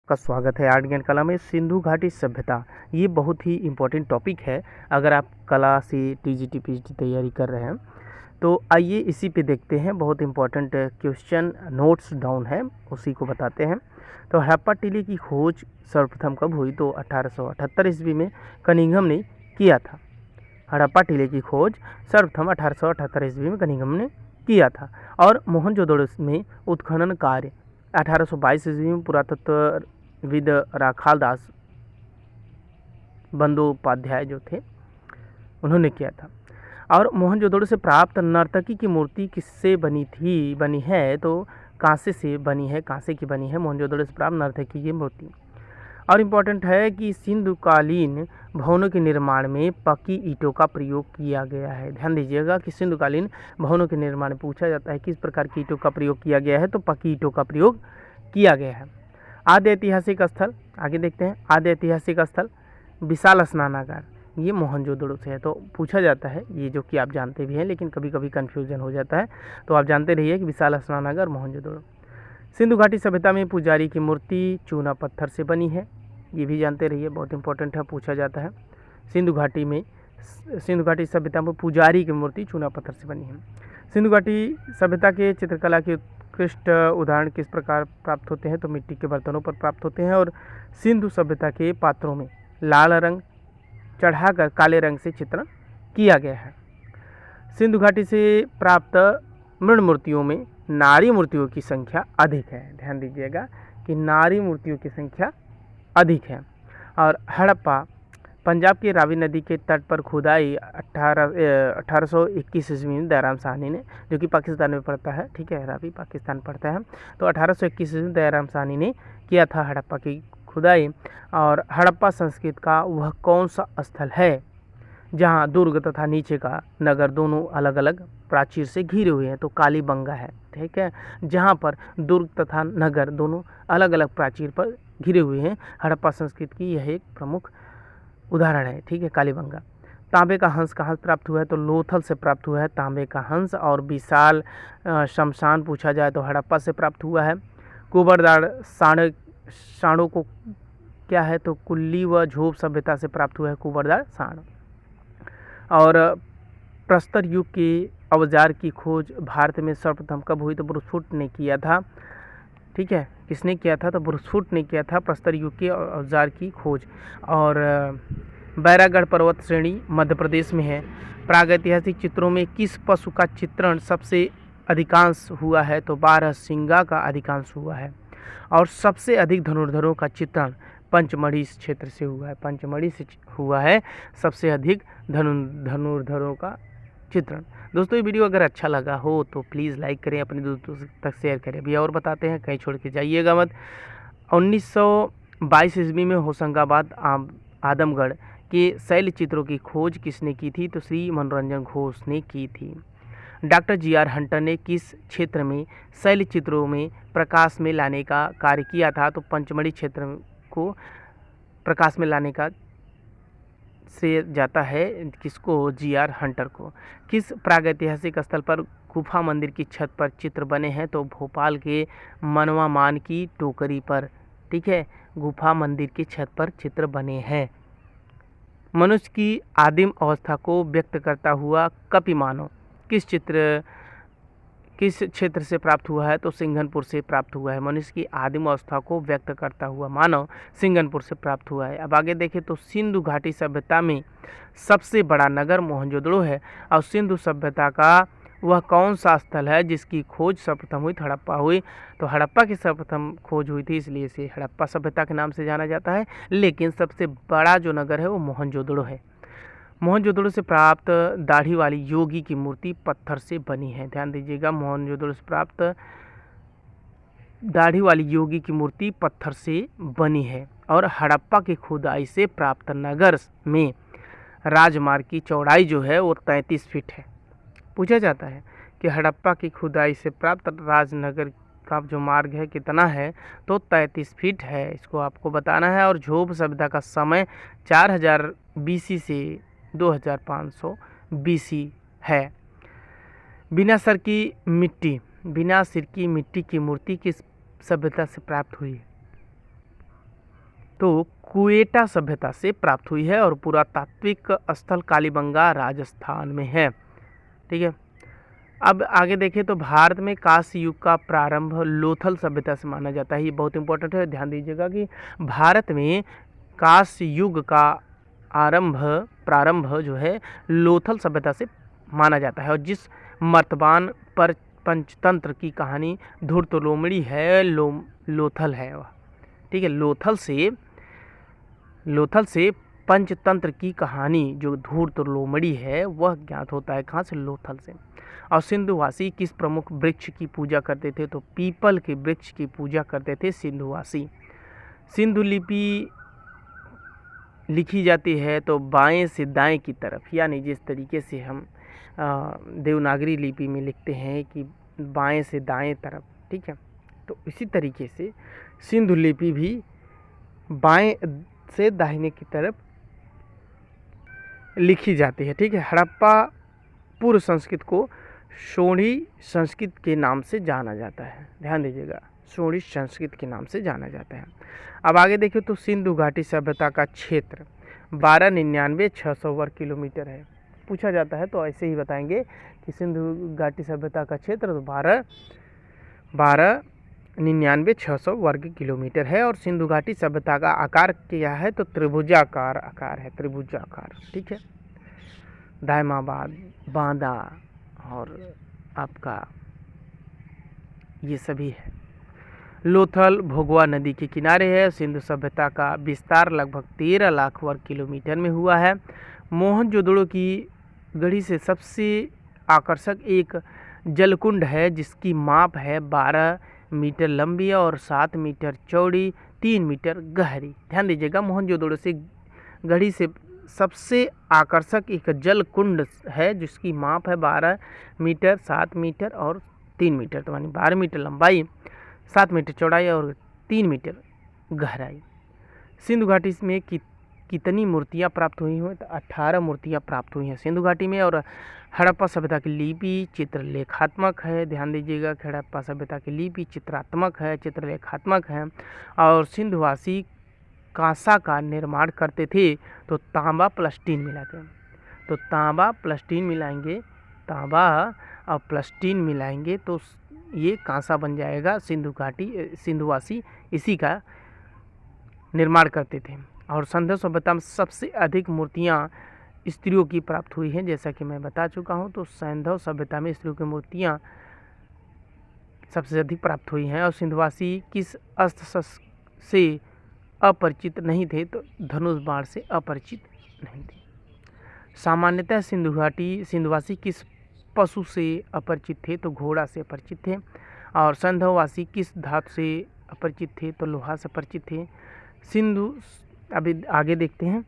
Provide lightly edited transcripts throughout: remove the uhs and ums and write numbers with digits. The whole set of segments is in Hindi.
का स्वागत है आर्ट ज्ञान कला में। सिंधु घाटी सभ्यता ये बहुत ही इम्पोर्टेंट टॉपिक है। अगर आप कला से टीजीटी पीजीटी तैयारी कर रहे हैं तो आइए इसी पे देखते हैं। बहुत इम्पोर्टेंट क्वेश्चन नोट्स डाउन है, उसी को बताते हैं। तो हड़प्पा टीले की खोज सर्वप्रथम कब हुई? तो 1878 ईस्वी में कनिंघम ने किया था। हड़प्पा टीले की खोज सर्वप्रथम 1878 ईस्वी में कनिंघम ने किया था। और मोहनजोदड़ो में उत्खनन कार्य 1822 ईस्वी में पुरातत्वविद राखाल दास बंदोपाध्याय जो थे उन्होंने किया था। और मोहनजोदड़ो से प्राप्त नर्तकी की मूर्ति किससे बनी है? तो कांसे से बनी है, कांसे की बनी है मोहनजोदड़ो से प्राप्त नर्तकी की मूर्ति। और इम्पोर्टेंट है कि सिंधुकालीन भवनों के निर्माण में पक्की ईंटों का प्रयोग किया गया है। ध्यान दीजिएगा कि सिंधुकालीन भवनों के निर्माण में पूछा जाता है किस प्रकार की ईंटों का प्रयोग किया गया है, तो पक्की ईंटों का प्रयोग किया गया है। आद्य ऐतिहासिक स्थल आगे देखते हैं। आद्य ऐतिहासिक स्थल विशाल स्नानागार, ये मोहनजोदड़ो से है। तो पूछा जाता है, ये जो कि आप जानते भी हैं लेकिन कभी कभी कन्फ्यूजन हो जाता है, तो आप जानते रहिए कि विशाल स्नानागार मोहनजोदड़ो। सिंधु घाटी सभ्यता में पुजारी की मूर्ति चूना पत्थर से बनी है, ये भी जानते रहिए, बहुत इंपॉर्टेंट है, पूछा जाता है। सिंधु घाटी सभ्यता में पुजारी की मूर्ति चूना पत्थर से बनी है। सिंधु घाटी सभ्यता के चित्रकला के उत्कृष्ट उदाहरण किस प्रकार प्राप्त होते हैं? तो मिट्टी के बर्तनों पर प्राप्त होते हैं। और सिंधु सभ्यता के पात्रों में लाल रंग चढ़ाकर काले रंग से चित्रण किया गया है। सिंधु घाटी से प्राप्त मृण मूर्तियों में नारी मूर्तियों की संख्या अधिक है। ध्यान दीजिएगा कि नारी मूर्तियों की संख्या अधिक है। और हड़प्पा पंजाब के रावी नदी के तट पर खुदाई 1821 ईस्वी में दयाराम साहनी ने, जो कि पाकिस्तान में पड़ता है, ठीक है, रावी पाकिस्तान पड़ता है, तो 1821 ईस्वी में दयाराम साहनी ने किया था हड़प्पा की खुदाई। और हड़प्पा संस्कृति का वह कौन सा स्थल है जहाँ दुर्ग तथा नीचे का नगर दोनों अलग अलग प्राचीर से घिरे हुए हैं? तो कालीबंगा है, ठीक है, जहाँ पर दुर्ग तथा नगर दोनों अलग अलग प्राचीर पर घिरे हुए हैं। हड़प्पा संस्कृति की यह एक प्रमुख उदाहरण है, ठीक है, कालीबंगा। तांबे का हंस कहाँ प्राप्त हुआ है? तो लोथल से प्राप्त हुआ है तांबे का हंस। और विशाल शमशान पूछा जाए तो हड़प्पा से प्राप्त हुआ है। कुबरदार साँड़ों को क्या है? तो कुल्ली व झोप सभ्यता से प्राप्त हुआ है कुबरदार साँड़। और प्रस्तर युग के औजार की खोज भारत में सर्वप्रथम कब हुई? तो ब्रूसफुट ने किया था, ठीक है, किसने किया था? तो ब्रूसफुट ने किया था प्रस्तर युग के औजार की खोज। और बैरागढ़ पर्वत श्रेणी मध्य प्रदेश में है। प्रागैतिहासिक चित्रों में किस पशु का चित्रण सबसे अधिकांश हुआ है? तो बारहसिंगा का अधिकांश हुआ है। और सबसे अधिक धनुर्धरों का चित्रण पंचमढ़ी क्षेत्र से हुआ है, पंचमढ़ी से हुआ है सबसे अधिक धनुर्धरों का चित्रण। दोस्तों, ये वीडियो अगर अच्छा लगा हो तो प्लीज़ लाइक करें, अपने दोस्तों तक शेयर करें। अभी और बताते हैं, कहीं छोड़ के जाइएगा मत। 1922 ईस्वी में होशंगाबाद आदमगढ़ के शैल चित्रों की खोज किसने की थी? तो श्री मनोरंजन घोष ने की थी। Doctor G.R.. हंटर ने किस क्षेत्र में शैल चित्रों में प्रकाश में लाने का कार्य किया था? तो पंचमढ़ी क्षेत्र को प्रकाश में लाने का से जाता है किसको? जी.आर. हंटर को। किस प्रागैतिहासिक स्थल पर गुफा मंदिर की छत पर चित्र बने हैं? तो भोपाल के मनवा मान की टोकरी पर, ठीक है, गुफा मंदिर की छत पर चित्र बने हैं। मनुष्य की आदिम अवस्था को व्यक्त करता हुआ कपि मानव किस क्षेत्र से प्राप्त हुआ है? तो सिंघनपुर से प्राप्त हुआ है। मनुष्य की आदिम अवस्था को व्यक्त करता हुआ मानव सिंघनपुर से प्राप्त हुआ है। अब आगे देखें तो सिंधु घाटी सभ्यता में सबसे बड़ा नगर मोहनजोदड़ो है। और सिंधु सभ्यता का वह कौन सा स्थल है जिसकी खोज सर्वप्रथम हुई? हड़प्पा हुई। तो हड़प्पा की सर्वप्रथम खोज हुई थी, इसलिए इसे हड़प्पा सभ्यता के नाम से जाना जाता है। लेकिन सबसे बड़ा जो नगर है वो मोहनजोदड़ो है। मोहनजोदड़ो से प्राप्त दाढ़ी वाली योगी की मूर्ति पत्थर से बनी है। ध्यान दीजिएगा, मोहनजोदड़ो से प्राप्त दाढ़ी वाली योगी की मूर्ति पत्थर से बनी है। और हड़प्पा की खुदाई से प्राप्त नगर में राजमार्ग की चौड़ाई जो है वो 33 फीट है। पूछा जाता है कि हड़प्पा की खुदाई से प्राप्त राजनगर का जो मार्ग है कितना है? तो 33 फीट है, इसको आपको बताना है। और झोप सभ्यता का समय 4000 BC से 2500 BC है। बिना सिर की मिट्टी की मूर्ति किस सभ्यता से प्राप्त हुई? तो क्वेटा सभ्यता से प्राप्त हुई है और पुरातात्विक स्थल कालीबंगा राजस्थान में है। ठीक है, अब आगे देखें तो भारत में कांस्य युग का प्रारंभ लोथल सभ्यता से माना जाता है। ये बहुत इंपॉर्टेंट है, ध्यान दीजिएगा कि भारत में कांस्य युग का प्रारंभ जो है लोथल सभ्यता से माना जाता है। और जिस मर्तबान पर पंचतंत्र की कहानी धूर्तलोमड़ी है लोथल है वह। ठीक है, लोथल से पंचतंत्र की कहानी जो धूर्तलोमड़ी है वह ज्ञात होता है। कहाँ से? लोथल से। और सिंधुवासी किस प्रमुख वृक्ष की पूजा करते थे? तो पीपल के वृक्ष की पूजा करते थे सिंधुवासी। सिंधु लिपि लिखी जाती है तो बाएं से दाएं की तरफ, यानी जिस तरीके से हम देवनागरी लिपि में लिखते हैं कि बाएं से दाएं तरफ। ठीक है, तो इसी तरीके से सिंधु लिपि भी बाएं से दाहिने की तरफ लिखी जाती है। ठीक है, हड़प्पा पूर्व संस्कृत को सोढ़ी संस्कृत के नाम से जाना जाता है। ध्यान दीजिएगा, सोढ़ी संस्कृत के नाम से जाना जाता है। अब आगे देखिए तो सिंधु घाटी सभ्यता का क्षेत्र 1299,600 वर्ग किलोमीटर है। पूछा जाता है तो ऐसे ही बताएंगे कि सिंधु घाटी सभ्यता का क्षेत्र तो 1299,600 वर्ग किलोमीटर है। और सिंधु घाटी सभ्यता का आकार क्या है? तो त्रिभुजाकार आकार है, त्रिभुजाकार। ठीक है, दायमाबाद, बांदा और आपका ये सभी है। लोथल भोगवा नदी के किनारे है। सिंधु सभ्यता का विस्तार लगभग 13 लाख वर्ग किलोमीटर में हुआ है। मोहनजोदड़ो की गढ़ी से सबसे आकर्षक एक जलकुंड है जिसकी माप है 12 मीटर लंबी और 7 मीटर चौड़ी, 3 मीटर गहरी। ध्यान दीजिएगा, मोहनजोदड़ो से गढ़ी से सबसे आकर्षक एक जल कुंड है जिसकी माप है 12 मीटर, 7 मीटर और 3 मीटर, तो यानी 12 मीटर लंबाई, 7 मीटर चौड़ाई और 3 मीटर गहराई। सिंधु घाटी में कितनी मूर्तियाँ प्राप्त हुई हैं? तो 18 मूर्तियाँ प्राप्त हुई हैं सिंधु घाटी में। और हड़प्पा सभ्यता की लिपि चित्रलेखात्मक है। ध्यान दीजिएगा, हड़प्पा सभ्यता की लिपि चित्रात्मक है, चित्रलेखात्मक है। और सिंधुवासी कांसा का निर्माण करते थे तो तांबा प्लस टीन मिलाते हैं। तो तांबा प्लस टीन मिलाएंगे, तांबा और प्लस टीन मिलाएंगे तो ये कांसा बन जाएगा। सिंधुवासी इसी का निर्माण करते थे। और सिंधु सभ्यता में सबसे अधिक मूर्तियाँ स्त्रियों की प्राप्त हुई हैं, जैसा कि मैं बता चुका हूँ। तो सिंधु सभ्यता में स्त्रियों की मूर्तियाँ सबसे अधिक प्राप्त हुई हैं। और सिंधुवासी किस अस्त्र से अपरिचित नहीं थे? तो धनुष बाण से अपरिचित नहीं थे। सामान्यतः सिंधुवासी किस पशु से अपरिचित थे? तो घोड़ा से अपरिचित थे। और सिंधुवासी किस धातु से अपरिचित थे? तो लोहा से परिचित थे। अभी आगे देखते हैं।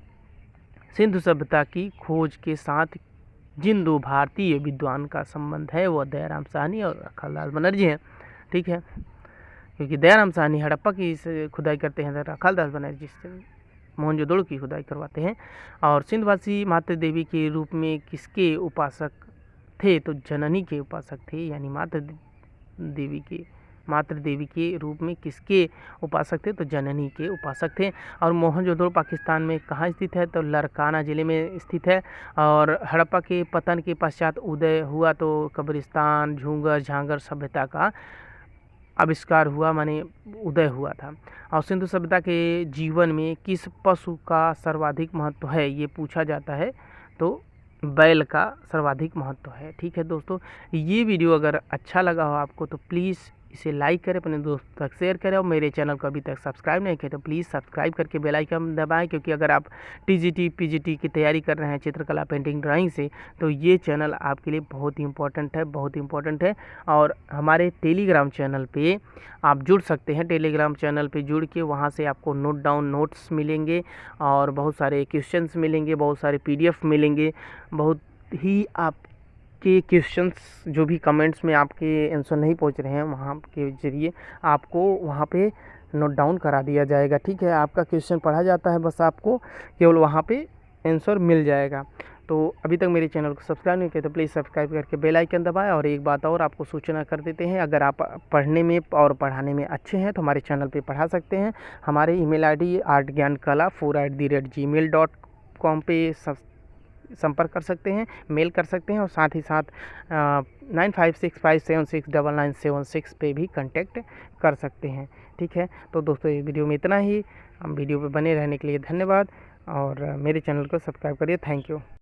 सिंधु सभ्यता की खोज के साथ जिन दो भारतीय विद्वान का संबंध है वह दयाराम साहनी और रखालदास बनर्जी हैं। ठीक है, क्योंकि दयाराम साहनी हड़प्पा की खुदाई करते हैं, रखालदास बनर्जी से मोहनजोदड़ो की खुदाई करवाते हैं। और सिंधुवासी मातृ देवी के रूप में किसके उपासक थे? तो जननी के उपासक थे, यानी मातृ देवी के रूप में किसके उपासक थे? तो जननी के उपासक थे। और मोहनजोदड़ो पाकिस्तान में कहाँ स्थित है? तो लरकाना ज़िले में स्थित है। और हड़प्पा के पतन के पश्चात उदय हुआ तो कब्रिस्तान, झूंगर, झांगर सभ्यता का आविष्कार हुआ, माने उदय हुआ था। और सिंधु सभ्यता के जीवन में किस पशु का सर्वाधिक महत्व है? ये पूछा जाता है तो बैल का सर्वाधिक महत्व है। ठीक है दोस्तों, ये वीडियो अगर अच्छा लगा हो आपको तो प्लीज़ इसे लाइक करें, अपने दोस्तों तक शेयर करें। और मेरे चैनल को अभी तक सब्सक्राइब नहीं किया तो प्लीज़ सब्सक्राइब करके बेल आइकन दबाएं, क्योंकि अगर आप टीजीटी पीजीटी की तैयारी कर रहे हैं चित्रकला, पेंटिंग, ड्राइंग से, तो ये चैनल आपके लिए बहुत ही इम्पोर्टेंट है। और हमारे टेलीग्राम चैनल पे आप जुड़ सकते हैं। टेलीग्राम चैनल पे जुड़ के वहाँ से आपको नोट्स मिलेंगे और बहुत सारे क्वेश्चंस मिलेंगे, बहुत सारे PDF मिलेंगे, बहुत ही आप के क्वेश्चंस जो भी कमेंट्स में आपके आंसर नहीं पहुंच रहे हैं वहाँ के जरिए आपको वहाँ पे नोट डाउन करा दिया जाएगा। ठीक है, आपका क्वेश्चन पढ़ा जाता है, बस आपको केवल वहाँ पे आंसर मिल जाएगा। तो अभी तक मेरे चैनल को सब्सक्राइब नहीं किया तो प्लीज़ सब्सक्राइब करके बेल आइकन दबाएं। और एक बात और आपको सूचना कर देते हैं, अगर आप पढ़ने में और पढ़ाने में अच्छे हैं तो हमारे चैनल पे पढ़ा सकते हैं। हमारे ईमेल आईडी artgyankala4@gmail.com पे संपर्क कर सकते हैं, मेल कर सकते हैं, और साथ ही साथ 9565769976 पे भी कांटेक्ट कर सकते हैं। ठीक है, तो दोस्तों ये वीडियो में इतना ही। हम वीडियो पे बने रहने के लिए धन्यवाद, और मेरे चैनल को सब्सक्राइब करिए। Thank you.